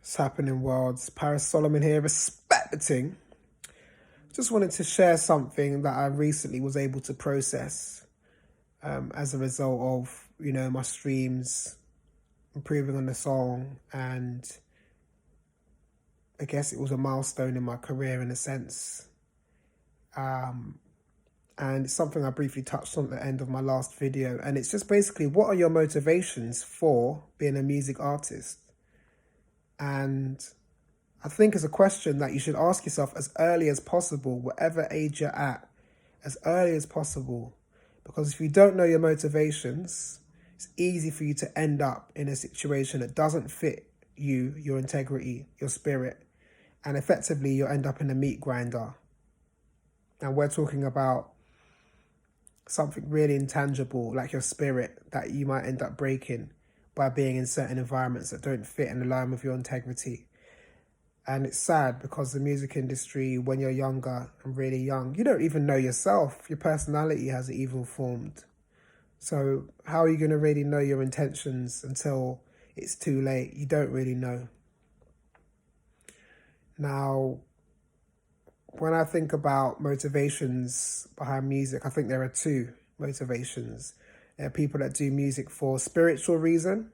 What's happening, worlds? Paris Solomon here, respecting. Just wanted to share something that I recently was able to process as a result of, my streams, improving on the song, and I guess it was a milestone in my career in a sense. And it's something I briefly touched on at the end of my last video. And it's just basically, what are your motivations for being a music artist? And I think it's a question that you should ask yourself as early as possible, whatever age you're at, as early as possible. Because if you don't know your motivations, it's easy for you to end up in a situation that doesn't fit you, your integrity, your spirit. And effectively, you'll end up in a meat grinder. And we're talking about something really intangible, like your spirit, that you might end up breaking by being in certain environments that don't fit and align with your integrity. And it's sad because the music industry, when you're younger and really young, you don't even know yourself. Your personality hasn't even formed. So how are you going to really know your intentions until it's too late? You don't really know. Now, when I think about motivations behind music, I think there are two motivations. There are people that do music for spiritual reason,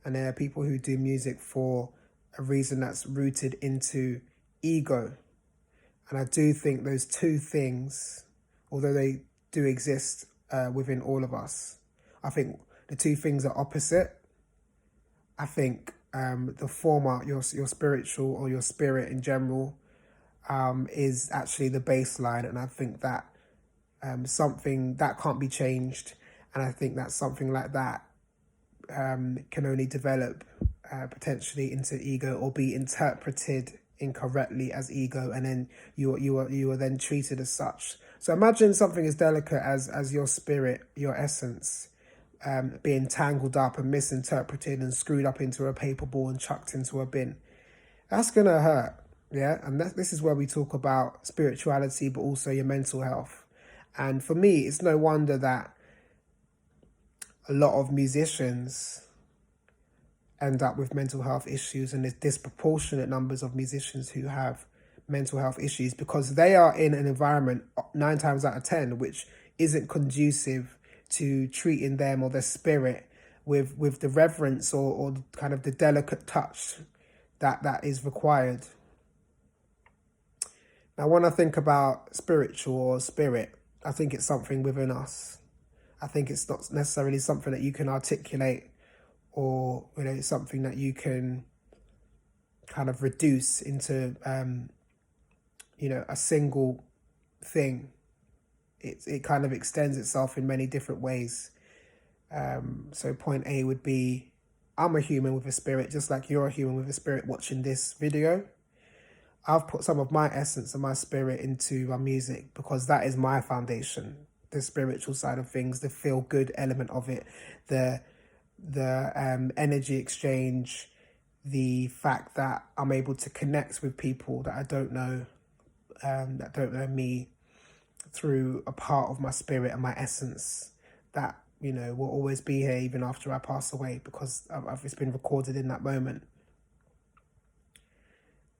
and there are people who do music for a reason that's rooted into ego. And I do think those two things, although they do exist within all of us, I think the two things are opposite. I think the former, your spiritual or your spirit in general, is actually the baseline. And I think that something that can't be changed. And I think that something like that can only develop potentially into ego or be interpreted incorrectly as ego, and then you are then treated as such. So imagine something as delicate as your spirit, your essence, being tangled up and misinterpreted and screwed up into a paper ball and chucked into a bin. That's gonna hurt, yeah. And this is where we talk about spirituality, but also your mental health. And for me, it's no wonder that a lot of musicians end up with mental health issues, and there's disproportionate numbers of musicians who have mental health issues because they are in an environment 9 times out of 10 which isn't conducive to treating them or their spirit with the reverence or kind of the delicate touch that is required. Now, when I think about spiritual or spirit, I think it's something within us. I think it's not necessarily something that you can articulate or something that you can kind of reduce into a single thing. It kind of extends itself in many different ways. So point A would be, I'm a human with a spirit, just like you're a human with a spirit watching this video. I've put some of my essence and my spirit into my music because that is my foundation. The spiritual side of things, the feel good element of it, the energy exchange, the fact that I'm able to connect with people that I don't know, that don't know me, through a part of my spirit and my essence that will always be here even after I pass away, because it's been recorded in that moment.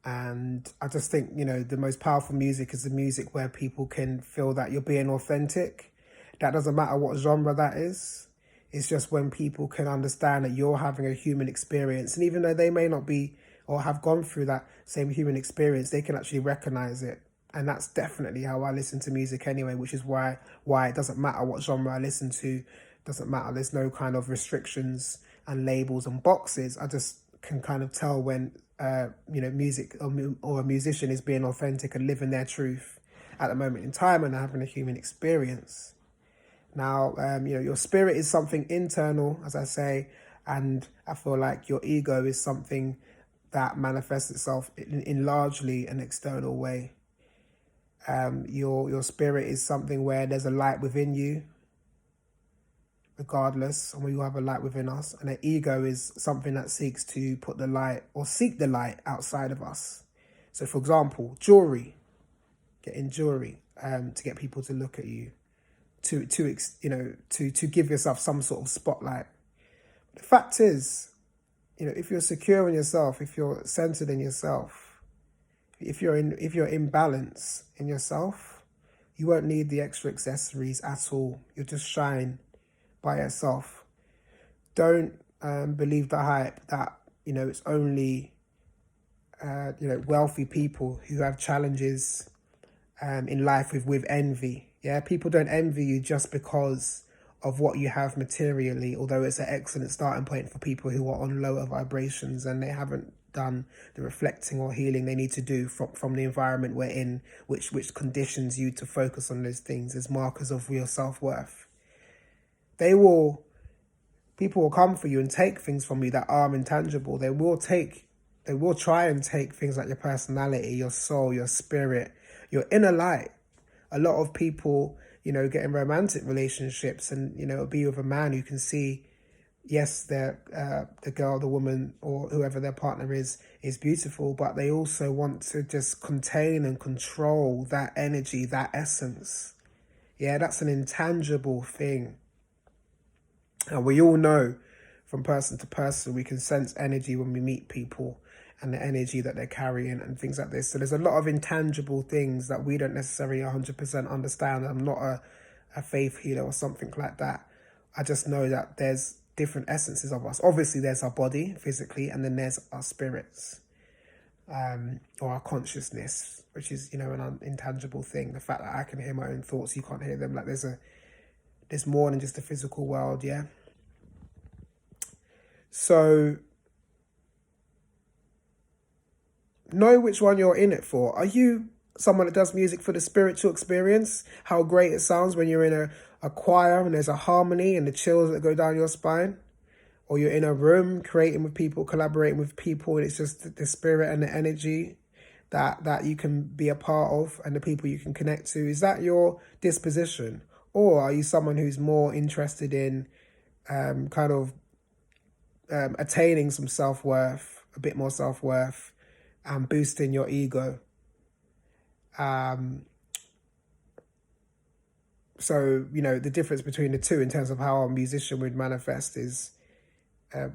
And I just think the most powerful music is the music where people can feel that you're being authentic. That doesn't matter what genre that is. It's just when people can understand that you're having a human experience. And even though they may not be or have gone through that same human experience, they can actually recognize it. And that's definitely how I listen to music anyway, which is why it doesn't matter what genre I listen to. Doesn't matter. There's no kind of restrictions and labels and boxes. I just can kind of tell when, music or a musician is being authentic and living their truth at the moment in time and having a human experience. Now, your spirit is something internal, as I say, and I feel like your ego is something that manifests itself in largely an external way. Your spirit is something where there's a light within you, regardless, and we all have a light within us. And an ego is something that seeks to put the light or seek the light outside of us. So, for example, jewelry, getting jewelry to get people to look at you, to give yourself some sort of spotlight. The fact is, if you're secure in yourself, if you're centered in yourself, if you're in balance in yourself, you won't need the extra accessories at all. You'll just shine by yourself. Don't believe the hype that it's only wealthy people who have challenges in life with envy. Yeah, people don't envy you just because of what you have materially, although it's an excellent starting point for people who are on lower vibrations and they haven't done the reflecting or healing they need to do from the environment we're in, which conditions you to focus on those things as markers of your self-worth. People will come for you and take things from you that are intangible. They will try and take things like your personality, your soul, your spirit, your inner light. A lot of people, get in romantic relationships and, be with a man who can see, yes, the girl, the woman, or whoever their partner is beautiful, but they also want to just contain and control that energy, that essence. Yeah, that's an intangible thing. And we all know from person to person, we can sense energy when we meet people and the energy that they're carrying and things like this. So there's a lot of intangible things that we don't necessarily 100% understand. I'm not a faith healer or something like that. I just know that there's different essences of us. Obviously, there's our body physically, and then there's our spirits, or our consciousness, which is, an intangible thing. The fact that I can hear my own thoughts, you can't hear them. Like there's more than just the physical world, yeah? So know which one you're in it for. Are you someone that does music for the spiritual experience? How great it sounds when you're in a choir and there's a harmony and the chills that go down your spine? Or you're in a room creating with people, collaborating with people, and it's just the spirit and the energy that you can be a part of and the people you can connect to. Is that your disposition? Or are you someone who's more interested in attaining some self-worth, a bit more self-worth, and boosting your ego? So, the difference between the two in terms of how a musician would manifest is,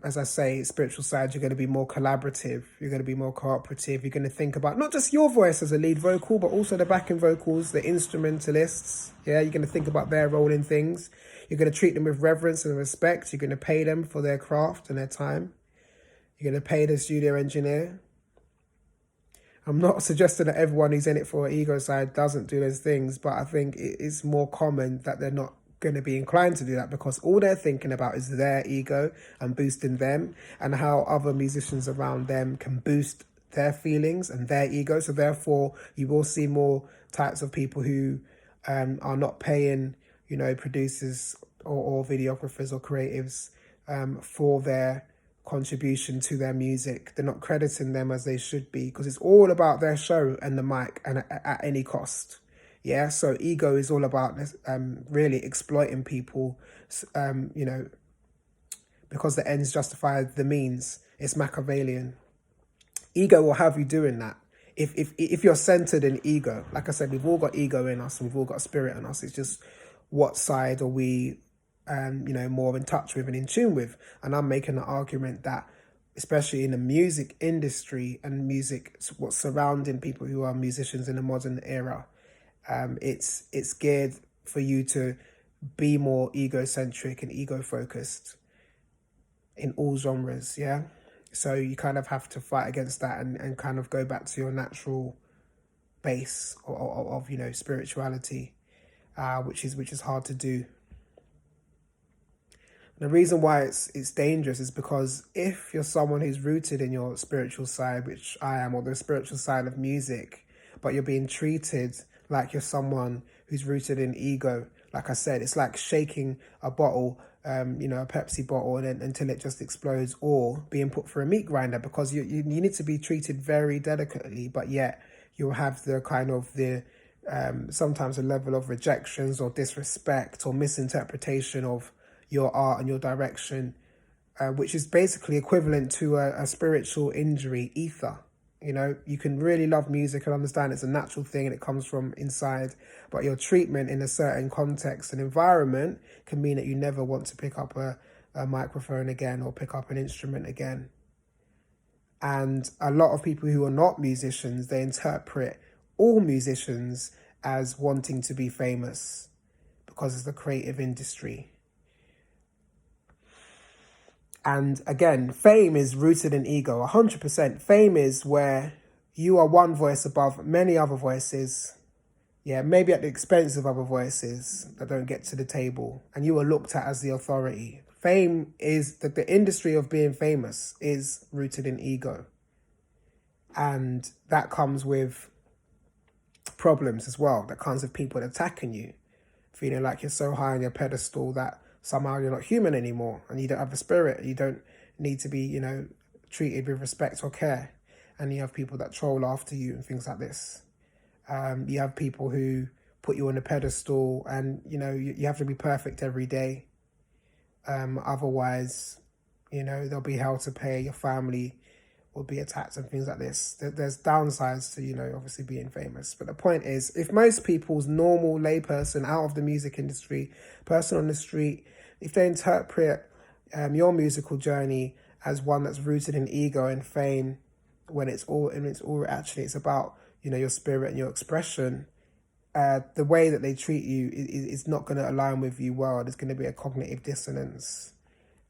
as I say, spiritual side, you're going to be more collaborative, you're going to be more cooperative, you're going to think about not just your voice as a lead vocal, but also the backing vocals, the instrumentalists. Yeah, you're going to think about their role in things. You're going to treat them with reverence and respect. You're going to pay them for their craft and their time. You're going to pay the studio engineer. I'm not suggesting that everyone who's in it for an ego side doesn't do those things, but I think it's more common that they're not going to be inclined to do that because all they're thinking about is their ego and boosting them and how other musicians around them can boost their feelings and their ego. So therefore, you will see more types of people who are not paying, producers or videographers or creatives for their contribution to their music. They're not crediting them as they should be because it's all about their show and the mic and at any cost. Yeah, so ego is all about really exploiting people, because the ends justify the means. It's Machiavellian. Ego will have you doing that. If you're centered in ego, like I said, we've all got ego in us and we've all got spirit in us. It's just what side are we, more in touch with and in tune with. And I'm making the argument that, especially in the music industry and music, what's surrounding people who are musicians in the modern era, it's geared for you to be more egocentric and ego focused in all genres. Yeah, so you kind of have to fight against that and kind of go back to your natural base of spirituality, which is hard to do. The reason why it's dangerous is because if you're someone who's rooted in your spiritual side, which I am, or the spiritual side of music, but you're being treated like you're someone who's rooted in ego, like I said, it's like shaking a bottle, a Pepsi bottle, and until it just explodes, or being put through a meat grinder, because you need to be treated very delicately, but yet you'll have the kind of sometimes a level of rejections or disrespect or misinterpretation of your art and your direction, which is basically equivalent to a spiritual injury, ether. You can really love music and understand it's a natural thing and it comes from inside, but your treatment in a certain context and environment can mean that you never want to pick up a microphone again or pick up an instrument again. And a lot of people who are not musicians, they interpret all musicians as wanting to be famous because it's the creative industry. And again, fame is rooted in ego, 100%. Fame is where you are one voice above many other voices. Yeah, maybe at the expense of other voices that don't get to the table. And you are looked at as the authority. Fame is that the industry of being famous is rooted in ego. And that comes with problems as well. That comes with people attacking you, feeling like you're so high on your pedestal that somehow you're not human anymore and you don't have a spirit. You don't need to be, treated with respect or care. And you have people that troll after you and things like this. You have people who put you on a pedestal and, you have to be perfect every day. Otherwise, there'll be hell to pay. Your family will be attacked and things like this. There's downsides to, obviously being famous. But the point is, if most people's normal layperson out of the music industry, person on the street, if they interpret your musical journey as one that's rooted in ego and fame, when it's about, your spirit and your expression, the way that they treat you is not going to align with you well. There's going to be a cognitive dissonance.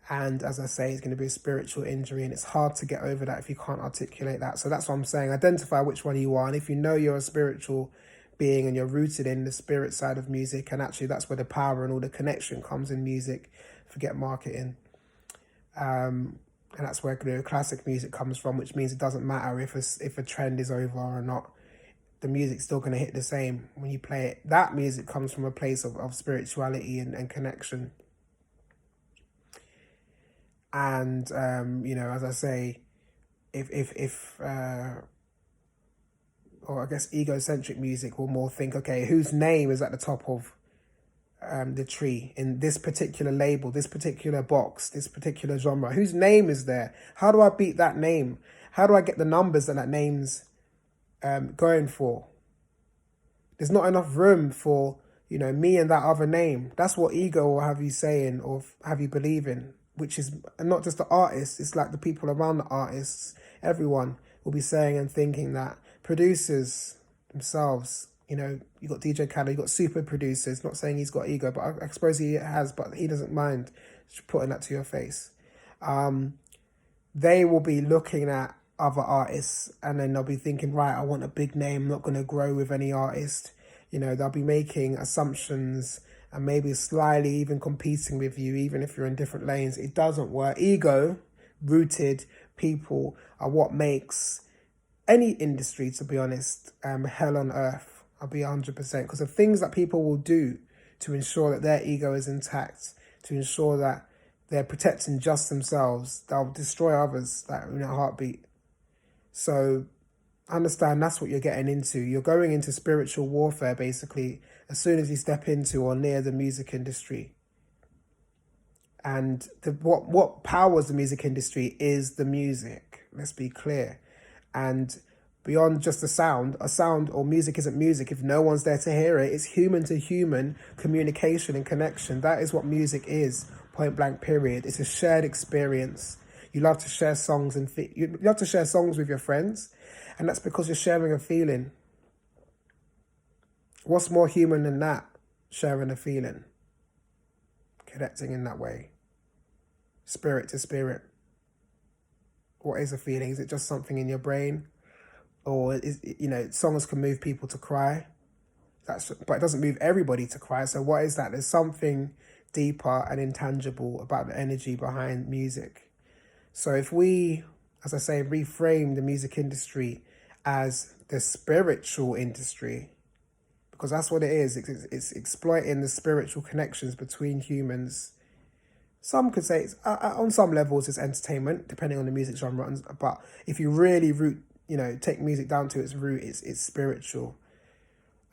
And as I say, it's going to be a spiritual injury, and it's hard to get over that if you can't articulate that. So that's what I'm saying. Identify which one you are. And if you know you're a spiritual being and you're rooted in the spirit side of music, and actually that's where the power and all the connection comes in music, forget marketing. And that's where classic music comes from, which means it doesn't matter if a trend is over or not. The music's still going to hit the same when you play it. That music comes from a place of spirituality and connection. And, as I say, or I guess egocentric music will more think, okay, whose name is at the top of the tree in this particular label, this particular box, this particular genre? Whose name is there? How do I beat that name? How do I get the numbers that name's going for? There's not enough room for, me and that other name. That's what ego will have you saying or have you believing, which is not just the artists, it's like the people around the artists. Everyone will be saying and thinking that. Producers themselves, you got DJ Khaled, you got super producers, not saying he's got ego, but I suppose he has, but he doesn't mind putting that to your face. They will be looking at other artists and then they'll be thinking, right, I want a big name, I'm not going to grow with any artist. They'll be making assumptions and maybe slyly even competing with you, even if you're in different lanes. It doesn't work. Ego-rooted people are what makes any industry, to be honest, hell on earth. I'll be 100%. Because of things that people will do to ensure that their ego is intact, to ensure that they're protecting just themselves. They'll destroy others in a heartbeat. So understand that's what you're getting into. You're going into spiritual warfare, basically, as soon as you step into or near the music industry. And what powers the music industry is the music. Let's be clear. And beyond just a sound or music isn't music if no one's there to hear it. It's human to human communication and connection. That is what music is, point blank period. It's a shared experience. You love to share songs you love to share songs with your friends, and that's because you're sharing a feeling. What's more human than that? Sharing a feeling. Connecting in that way. Spirit to spirit. What is a feeling? Is it just something in your brain? Or, songs can move people to cry. But it doesn't move everybody to cry. So what is that? There's something deeper and intangible about the energy behind music. So if we, as I say, reframe the music industry as the spiritual industry, because that's what it is. It's exploiting the spiritual connections between humans. Some could say, on some levels, it's entertainment, depending on the music genre. But if you really take music down to its root, it's spiritual.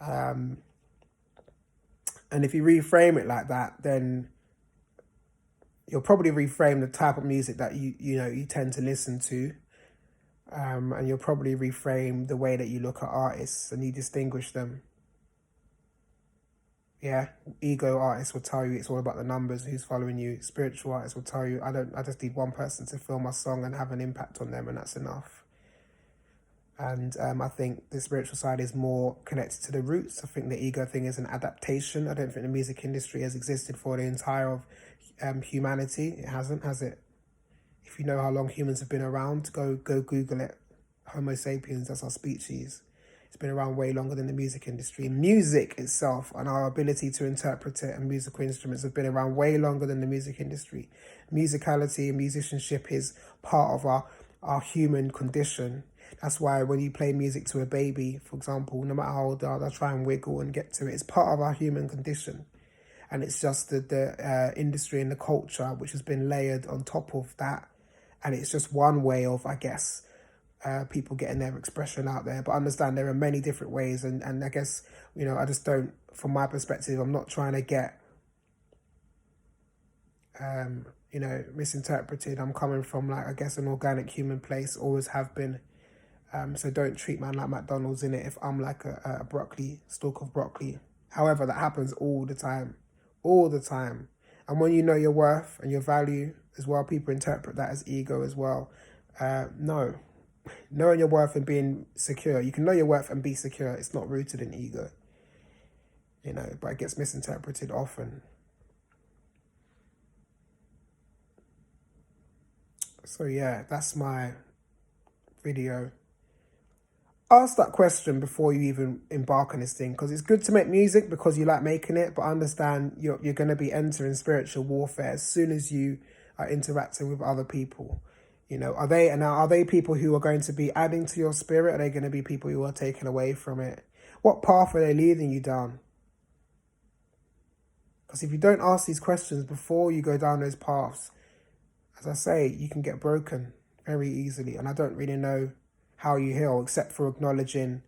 And if you reframe it like that, then you'll probably reframe the type of music that you tend to listen to. And you'll probably reframe the way that you look at artists and you distinguish them. Yeah, ego artists will tell you it's all about the numbers, who's following you. Spiritual artists will tell you, I just need one person to feel my song and have an impact on them, and that's enough. And I think the spiritual side is more connected to the roots. I think the ego thing is an adaptation. I don't think the music industry has existed for the entire of humanity. It hasn't, has it? If you know how long humans have been around, go Google it. Homo sapiens, that's our species. It's been around way longer than the music industry. Music itself and our ability to interpret it and musical instruments have been around way longer than the music industry. Musicality and musicianship is part of our human condition. That's why when you play music to a baby, for example, no matter how old they are, they'll try and wiggle and get to it. It's part of our human condition. And it's just the industry and the culture which has been layered on top of that. And it's just one way of, I guess, people getting their expression out there. But understand there are many different ways. And I guess, I just don't, from my perspective, I'm not trying to get, misinterpreted. I'm coming from, like, I guess, an organic human place, always have been. So don't treat man like McDonald's in it if I'm like a broccoli, stalk of broccoli. However, that happens all the time. All the time. And when you know your worth and your value as well, people interpret that as ego as well. No. Knowing your worth and being secure. You can know your worth and be secure. It's not rooted in ego. But it gets misinterpreted often. So yeah, that's my video. Ask that question before you even embark on this thing, because it's good to make music because you like making it, but understand you're going to be entering spiritual warfare as soon as you are interacting with other people. Are they people who are going to be adding to your spirit? Are they going to be people who are taking away from it? What path are they leading you down? Because if you don't ask these questions before you go down those paths, as I say, you can get broken very easily. And I don't really know how you heal, except for acknowledging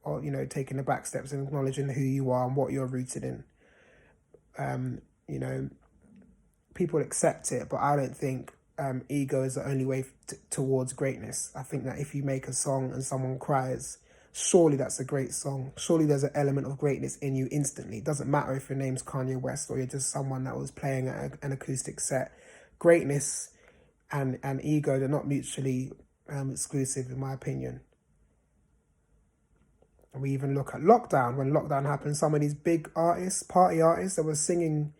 or, taking the back steps and acknowledging who you are and what you're rooted in. People accept it, but I don't think ego is the only way towards greatness. I think that if you make a song and someone cries, surely that's a great song. Surely there's an element of greatness in you instantly. It doesn't matter if your name's Kanye West or you're just someone that was playing at an acoustic set. Greatness and ego, they're not mutually exclusive, in my opinion. And we even look at lockdown. When lockdown happened, some of these big artists, party artists, that were singing,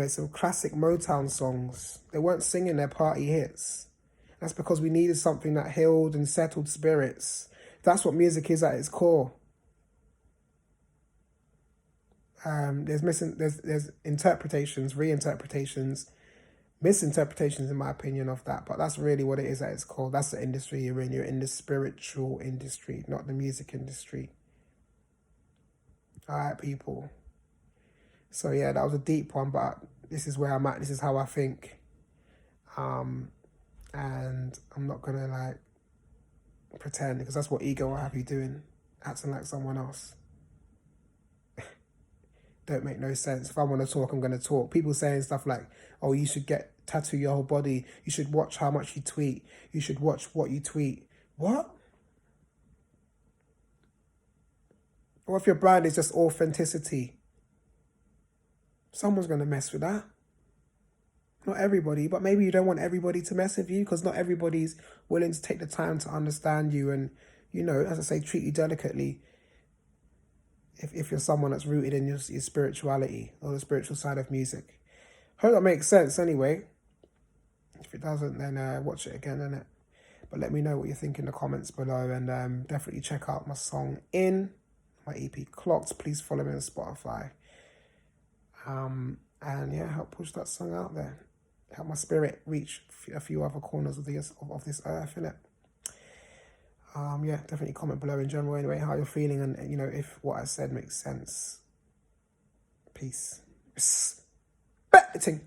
some classic Motown songs. They weren't singing their party hits. That's because we needed something that healed and settled spirits. That's what music is at its core. There's interpretations, reinterpretations, misinterpretations, in my opinion, of that, but that's really what it is at its core. That's the industry you're in. You're in the spiritual industry, not the music industry. All right, people. So yeah, that was a deep one, but this is where I'm at. This is how I think. And I'm not gonna pretend, because that's what ego will have you doing, acting like someone else. Don't make no sense. If I want to talk, I'm going to talk. People saying stuff like, oh, you should tattoo your whole body. You should watch how much you tweet. You should watch what you tweet. What? Or if your brand is just authenticity? Someone's going to mess with that. Not everybody, but maybe you don't want everybody to mess with you, because not everybody's willing to take the time to understand you and, as I say, treat you delicately. If you're someone that's rooted in your spirituality or the spiritual side of music. Hope that makes sense anyway. If it doesn't, then watch it again, innit? But let me know what you think in the comments below, and definitely check out my song In, my EP Clocked. Please follow me on Spotify. And yeah, help push that song out there. Help my spirit reach a few other corners of this earth, innit? Yeah, definitely comment below in general anyway how you're feeling, and if what I said makes sense. Peace. Respecting.